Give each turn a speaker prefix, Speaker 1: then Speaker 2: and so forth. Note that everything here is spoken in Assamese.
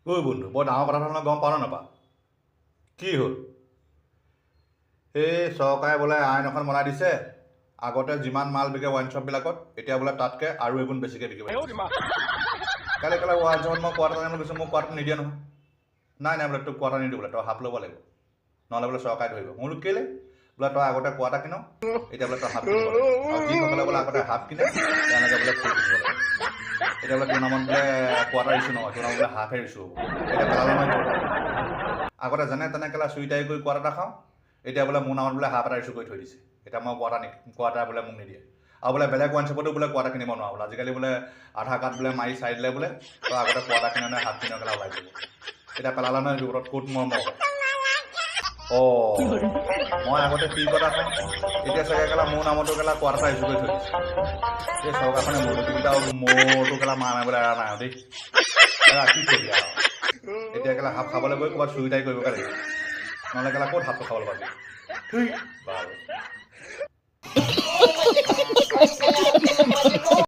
Speaker 1: ঐ বন্ধু বৰ ডাঙৰ কথা নহয় গম পাওঁ নাপা কি হ'ল এই চৰকাৰে বোলে আইন এখন বনাই দিছে আগতে যিমান মাল বিকে ৱাইন শ্বপবিলাকত এতিয়া বোলে তাতকৈ আৰু এগুণ বেছিকৈ বিকিব কালি কালি ৱাইন শ্বপত মই কোৱাৰ্টাৰ আনিব গৈছোঁ মোক কোৱাৰ্টাৰ নিদিয়ে নহয় নাই বোলে তোক কোৱাৰ্টাৰ নিদিওঁ বোলে তই হাফ ল'ব লাগিব নহ'লে বোলে চৰকাৰে ধৰিব মই বোলো কেলৈ বোলে তই আগতে কোৱাৰ্টাৰ কিন এতিয়া বোলে তই হাফ কিনিব লাগিব আৰু যিসকলে বোলে আগতে হাফ কিনে তেওঁলোকে বোলে ফুল কিনিব লাগিব এতিয়া বোলে তোৰ নামত বোলে কোৱাৰ্টাৰ ইছ্যু নহয় তোৰ নামত বোলে হাফহে ইছ্যু হ'ব এতিয়া পেলালে নহয় আগতে যেনে তেনে কেলা চুইটাই কৰি কোৱাৰ্টাৰ এটা খাওঁ এতিয়া বোলে মোৰ নামত বোলে হাফ এটা ইছ্যু কৰি থৈ দিছে এতিয়া মই কোৱাৰ্টাৰ বোলে মোক নিদিয়ে আৰু বোলে বেলেগ ৱাইন শ্বপতো বোলে কোৱাৰ্টাৰ কিনিব নোৱাৰো বোলে আজিকালি বোলে আধাৰ কাৰ্ড বোলে মাৰি চাই দিলে বোলে তই আগতে কোৱাৰ্টাৰ কিনে নে হাফ কিনে কেলা ওলাই দিব এতিয়া পেলালে নহয় বিপদত ক'ত মই অঁ মই আগতে ফ্ৰী কোৱাৰ্টাৰ খাওঁ এতিয়া চাগে কেলা মোৰ নামতো কেলা কোৱাৰ্টাৰ ইছ্যু কৰি থৈ দিছে এই চৰকাৰখনে মূৰটোকেইটা মোৰটো কেলা মাৰিবলৈ এৰা নাই আৰু দেই কি কৰিবি আৰু এতিয়া কেলা হাফ খাবলৈ গৈ ক'ৰবাত চুইটাই কৰিবগৈ লাগিব নহ'লে কেলা ক'ত হাফটো খাবলৈ পাবি বাৰু